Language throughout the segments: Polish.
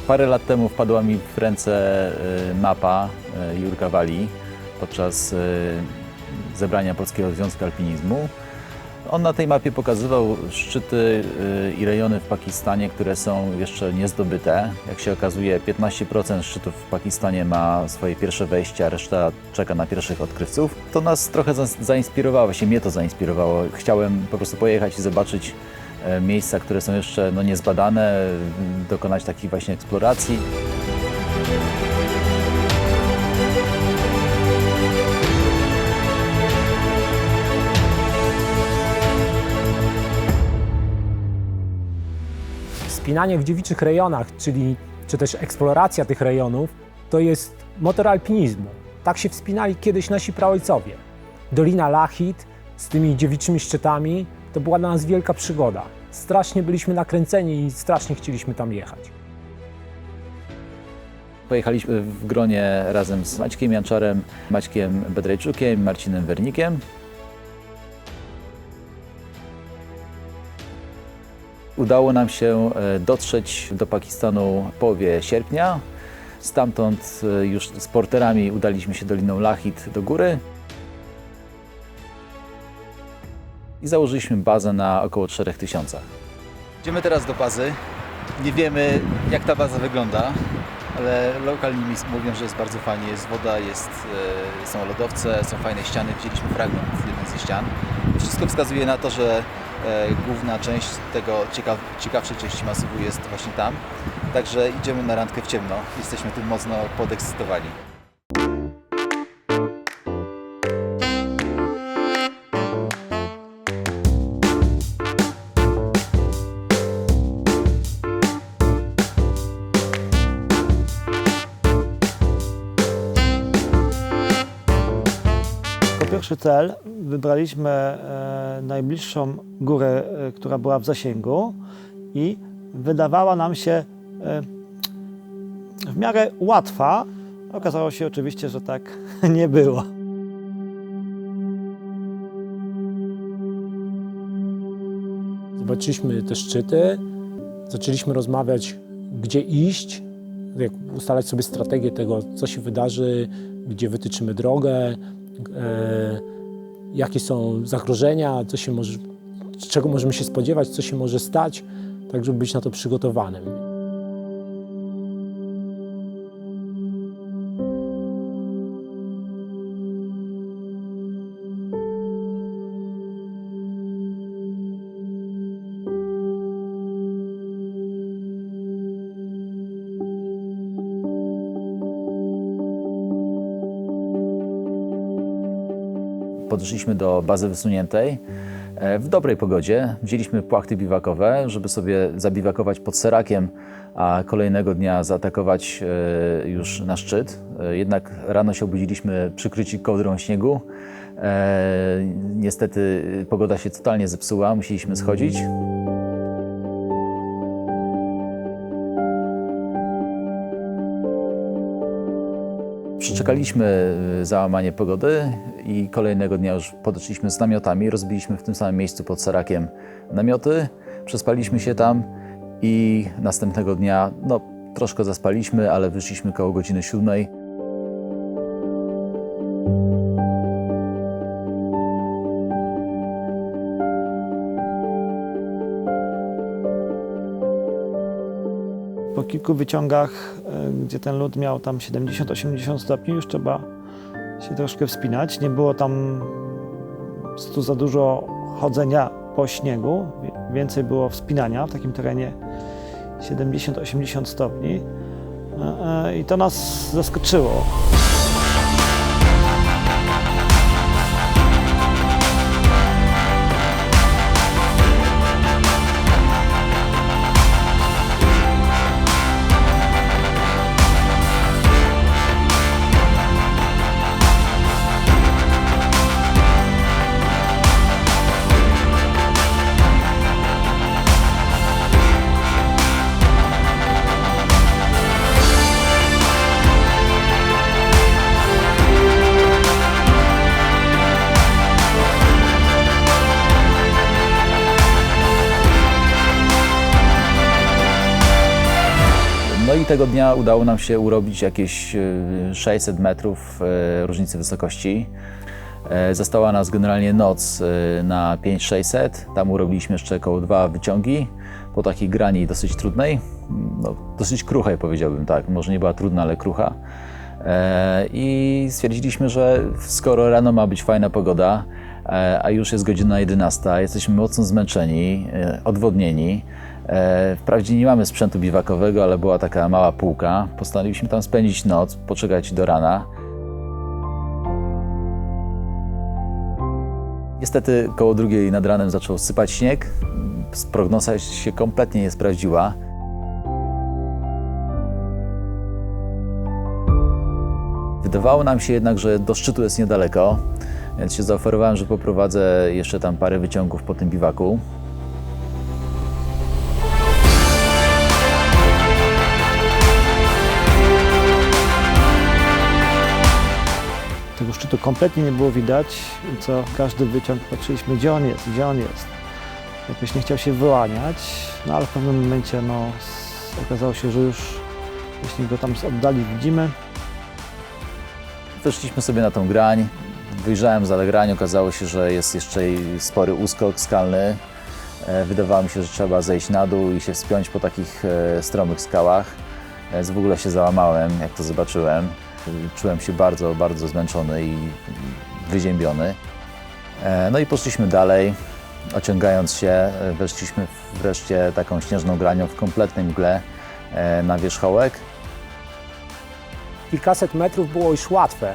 Parę lat temu wpadła mi w ręce mapa Jurka Wali podczas zebrania Polskiego Związku Alpinizmu. On na tej mapie pokazywał szczyty i rejony w Pakistanie, które są jeszcze niezdobyte. Jak się okazuje, 15% szczytów w Pakistanie ma swoje pierwsze wejścia, reszta czeka na pierwszych odkrywców. To nas trochę zainspirowało, mnie to zainspirowało. Chciałem po prostu pojechać i zobaczyć miejsca, które są jeszcze niezbadane, dokonać takiej właśnie eksploracji. Wspinanie w dziewiczych rejonach, czy też eksploracja tych rejonów, to jest motor alpinizmu. Tak się wspinali kiedyś nasi praojcowie. Dolina Lachit z tymi dziewiczymi szczytami to była dla nas wielka przygoda. Strasznie byliśmy nakręceni i strasznie chcieliśmy tam jechać. Pojechaliśmy w gronie razem z Maćkiem Janczarem, Maćkiem Bedrejczukiem, Marcinem Wernikiem. Udało nam się dotrzeć do Pakistanu w połowie sierpnia. Stamtąd już z porterami udaliśmy się doliną Lachit do góry i założyliśmy bazę na około 4000. Idziemy teraz do bazy. Nie wiemy, jak ta baza wygląda, ale lokalni mówią, że jest bardzo fajnie. Jest woda, są lodowce, są fajne ściany. Widzieliśmy fragment jednej ze ścian. Wszystko wskazuje na to, że główna część tego ciekawszej części masywu jest właśnie tam. Także idziemy na randkę w ciemno. Jesteśmy tym mocno podekscytowani. Pierwszy cel wybraliśmy najbliższą górę, która była w zasięgu i wydawała nam się w miarę łatwa. Okazało się oczywiście, że tak nie było. Zobaczyliśmy te szczyty, zaczęliśmy rozmawiać, gdzie iść, jak ustalać sobie strategię tego, co się wydarzy, gdzie wytyczymy drogę, jakie są zagrożenia, czego możemy się spodziewać, co się może stać, tak żeby być na to przygotowanym. Podeszliśmy do bazy wysuniętej w dobrej pogodzie. Wzięliśmy płachty biwakowe, żeby sobie zabiwakować pod Serakiem, a kolejnego dnia zaatakować już na szczyt. Jednak rano się obudziliśmy przykryci kołdrą śniegu. Niestety pogoda się totalnie zepsuła, musieliśmy schodzić. Przeczekaliśmy załamanie pogody i kolejnego dnia już podeszliśmy z namiotami. Rozbiliśmy w tym samym miejscu pod Serakiem namioty, przespaliśmy się tam i następnego dnia troszkę zaspaliśmy, ale wyszliśmy koło godziny 7. Po kilku wyciągach, gdzie ten lód miał tam 70-80 stopni, już trzeba się troszkę wspinać. Nie było tam tu za dużo chodzenia po śniegu, więcej było wspinania w takim terenie 70-80 stopni i to nas zaskoczyło. i tego dnia udało nam się urobić jakieś 600 metrów różnicy wysokości. Została nas generalnie noc na 5600. Tam urobiliśmy jeszcze około 2 wyciągi po takiej grani dosyć trudnej, no, dosyć kruchej powiedziałbym, tak, może nie była trudna, ale krucha. I stwierdziliśmy, że skoro rano ma być fajna pogoda, a już jest godzina 11, jesteśmy mocno zmęczeni, odwodnieni. Wprawdzie nie mamy sprzętu biwakowego, ale była taka mała półka. Postanowiliśmy tam spędzić noc, poczekać do rana. Niestety koło 2 nad ranem zaczął sypać śnieg. Prognoza się kompletnie nie sprawdziła. Wydawało nam się jednak, że do szczytu jest niedaleko, więc się zaoferowałem, że poprowadzę jeszcze tam parę wyciągów po tym biwaku. Tego szczytu kompletnie nie było widać, i co każdy wyciąg patrzyliśmy, gdzie on jest, gdzie on jest. Jakoś nie chciał się wyłaniać, no ale w pewnym momencie okazało się, że już jeśli go tam z oddali widzimy. Weszliśmy sobie na tą grań, wyjrzałem za grań, okazało się, że jest jeszcze spory uskok skalny. Wydawało mi się, że trzeba zejść na dół i się wspiąć po takich stromych skałach. W ogóle się załamałem, jak to zobaczyłem. Czułem się bardzo, bardzo zmęczony i wyziębiony. No i poszliśmy dalej, ociągając się, weszliśmy wreszcie taką śnieżną granią w kompletnej mgle na wierzchołek. Kilkaset metrów było już łatwe,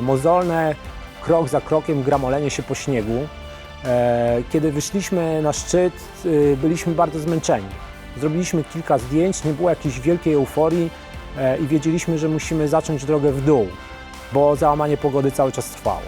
mozolne, krok za krokiem gramolenie się po śniegu. Kiedy wyszliśmy na szczyt, byliśmy bardzo zmęczeni. Zrobiliśmy kilka zdjęć, nie było jakiejś wielkiej euforii i wiedzieliśmy, że musimy zacząć drogę w dół, bo załamanie pogody cały czas trwało.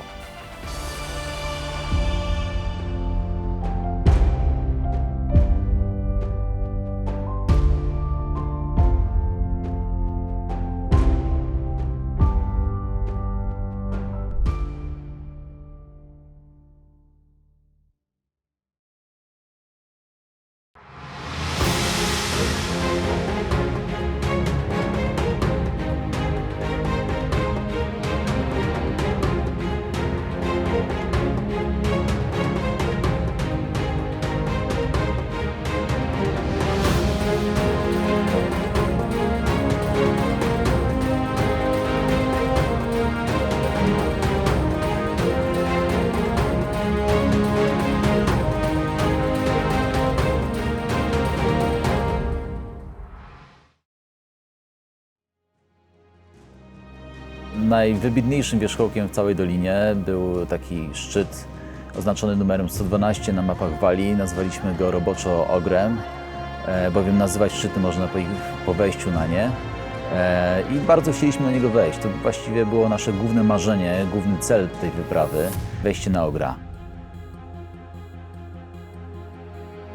Najwybitniejszym wierzchołkiem w całej dolinie był taki szczyt oznaczony numerem 112 na mapach Walii. Nazwaliśmy go roboczo Ogrem, bowiem nazywać szczyty można po wejściu na nie. I bardzo chcieliśmy na niego wejść. To właściwie było nasze główne marzenie, główny cel tej wyprawy – wejście na Ogra.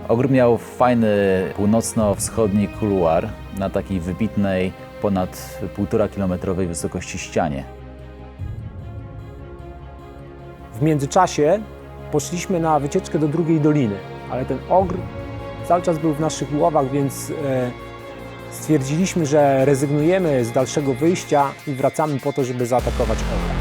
Ogr miał fajny północno-wschodni kuluar na takiej wybitnej, ponad 1,5-kilometrowej wysokości ścianie. W międzyczasie poszliśmy na wycieczkę do drugiej doliny, ale ten Ogr cały czas był w naszych głowach, więc stwierdziliśmy, że rezygnujemy z dalszego wyjścia i wracamy po to, żeby zaatakować Ogra.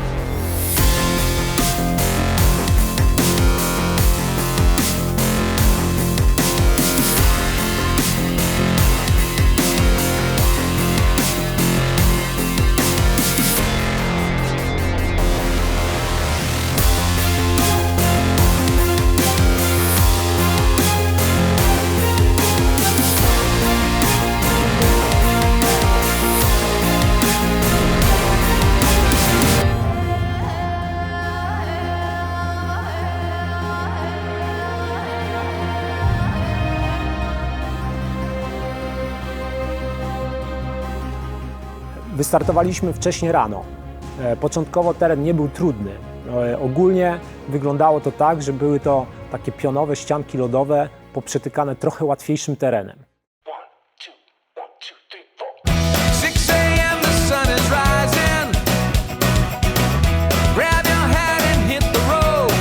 Wystartowaliśmy wcześnie rano. Początkowo teren nie był trudny. Ogólnie wyglądało to tak, że były to takie pionowe ścianki lodowe poprzetykane trochę łatwiejszym terenem. 6 a.m. the sun is rising. Grab your hat and hit the road.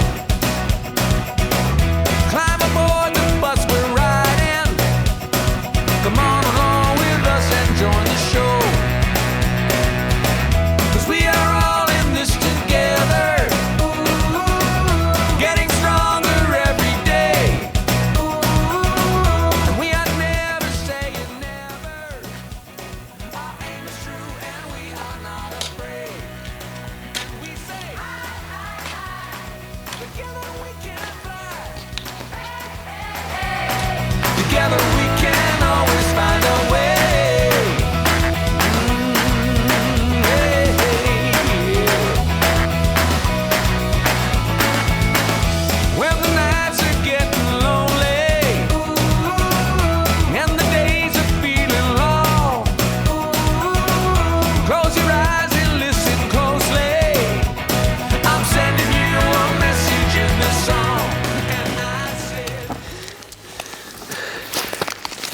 Climb aboard the bus we're riding. Come on along with us and join the show.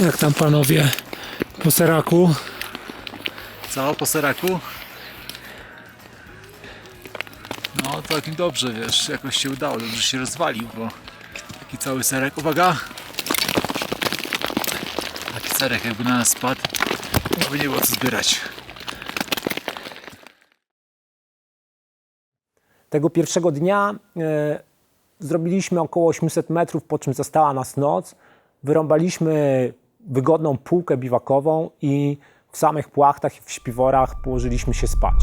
Jak tam panowie po seraku? Co, po seraku? No całkiem dobrze, wiesz, jakoś się udało, dobrze się rozwalił, bo taki cały serek, uwaga! Taki serek jakby na nas spadł, to by nie było co zbierać. Tego pierwszego dnia zrobiliśmy około 800 metrów, po czym zastała nas noc. Wyrąbaliśmy wygodną półkę biwakową i w samych płachtach i w śpiworach położyliśmy się spać.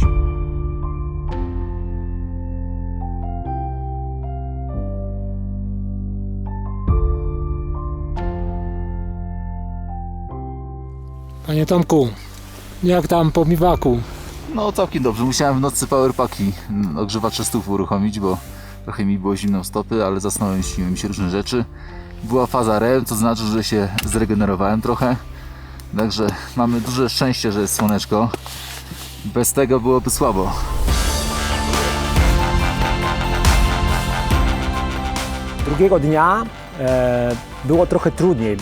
Panie Tomku, jak tam po biwaku? No całkiem dobrze, musiałem w nocy powerpacki, ogrzewacze stóp uruchomić, bo trochę mi było zimno w stopy, ale zasnąłem, śniły mi się różne rzeczy. Była faza REM, co znaczy, że się zregenerowałem trochę. Także mamy duże szczęście, że jest słoneczko. Bez tego byłoby słabo. Drugiego dnia było trochę trudniej.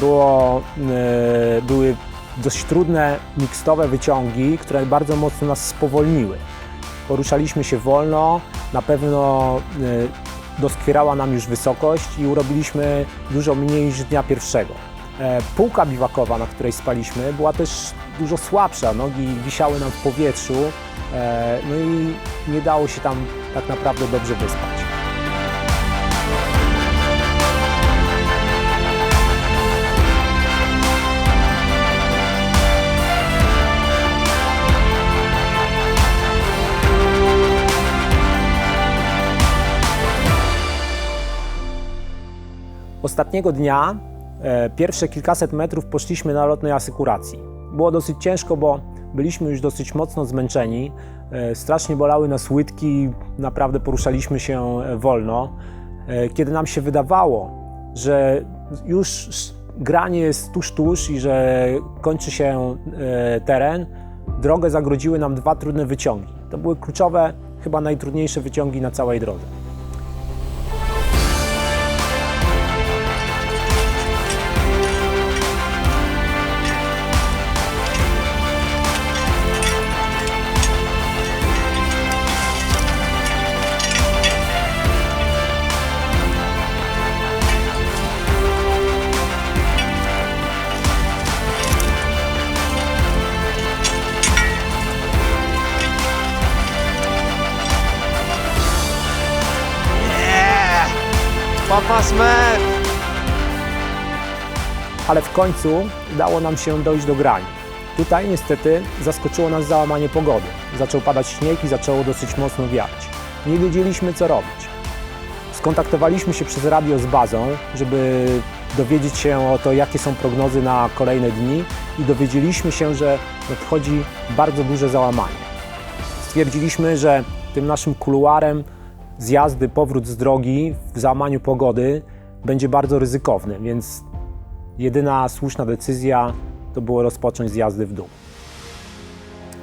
Były dość trudne mikstowe wyciągi, które bardzo mocno nas spowolniły. Poruszaliśmy się wolno, na pewno doskwierała nam już wysokość i urobiliśmy dużo mniej niż dnia pierwszego. Półka biwakowa, na której spaliśmy, była też dużo słabsza. Nogi wisiały nam w powietrzu, no i nie dało się tam tak naprawdę dobrze wyspać. Ostatniego dnia, pierwsze kilkaset metrów poszliśmy na lotnej asykuracji. Było dosyć ciężko, bo byliśmy już dosyć mocno zmęczeni. Strasznie bolały nas łydki, naprawdę poruszaliśmy się wolno. Kiedy nam się wydawało, że już granie jest tuż i że kończy się teren, drogę zagrodziły nam dwa trudne wyciągi. To były kluczowe, chyba najtrudniejsze wyciągi na całej drodze. Papa Smurf! Ale w końcu udało nam się dojść do grani. Tutaj niestety zaskoczyło nas załamanie pogody. Zaczął padać śnieg i zaczęło dosyć mocno wiać. Nie wiedzieliśmy, co robić. Skontaktowaliśmy się przez radio z bazą, żeby dowiedzieć się o to, jakie są prognozy na kolejne dni i dowiedzieliśmy się, że nadchodzi bardzo duże załamanie. Stwierdziliśmy, że tym naszym kuluarem zjazdy, powrót z drogi w załamaniu pogody będzie bardzo ryzykowny, więc jedyna słuszna decyzja to było rozpocząć zjazdy w dół.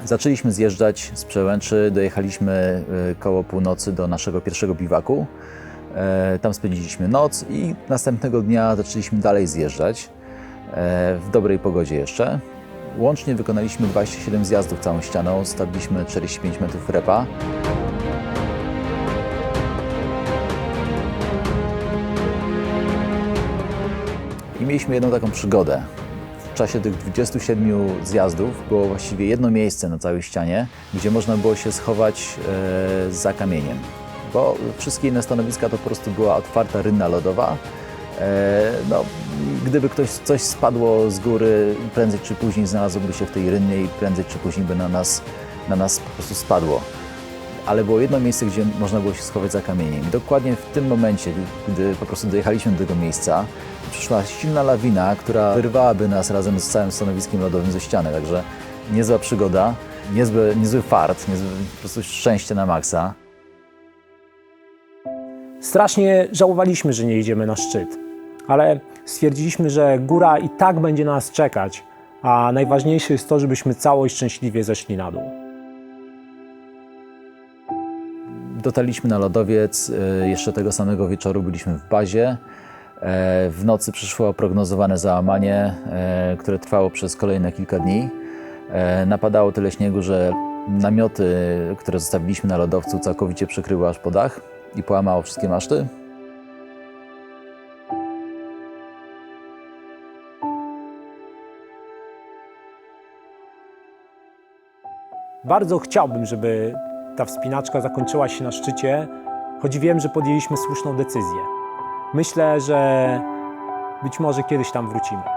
Zaczęliśmy zjeżdżać z Przełęczy, dojechaliśmy koło północy do naszego pierwszego biwaku. Tam spędziliśmy noc i następnego dnia zaczęliśmy dalej zjeżdżać, w dobrej pogodzie jeszcze. Łącznie wykonaliśmy 27 zjazdów całą ścianą, stabiliśmy 45 metrów repa. I mieliśmy jedną taką przygodę. W czasie tych 27 zjazdów było właściwie jedno miejsce na całej ścianie, gdzie można było się schować za kamieniem. Bo wszystkie inne stanowiska to po prostu była otwarta rynna lodowa. No, gdyby coś spadło z góry, prędzej czy później znalazłoby się w tej rynnie i prędzej czy później by na nas po prostu spadło. Ale było jedno miejsce, gdzie można było się schować za kamieniem. I dokładnie w tym momencie, gdy po prostu dojechaliśmy do tego miejsca, przyszła silna lawina, która wyrwałaby nas razem z całym stanowiskiem lodowym ze ściany. Także niezła przygoda, niezły fart, po prostu szczęście na maksa. Strasznie żałowaliśmy, że nie idziemy na szczyt, ale stwierdziliśmy, że góra i tak będzie na nas czekać, a najważniejsze jest to, żebyśmy cało i szczęśliwie zeszli na dół. Dotarliśmy na lodowiec, jeszcze tego samego wieczoru byliśmy w bazie. W nocy przyszło prognozowane załamanie, które trwało przez kolejne kilka dni. Napadało tyle śniegu, że namioty, które zostawiliśmy na lodowcu, całkowicie przykryły aż po dach i połamało wszystkie maszty. Bardzo chciałbym, żeby ta wspinaczka zakończyła się na szczycie, choć wiem, że podjęliśmy słuszną decyzję. Myślę, że być może kiedyś tam wrócimy.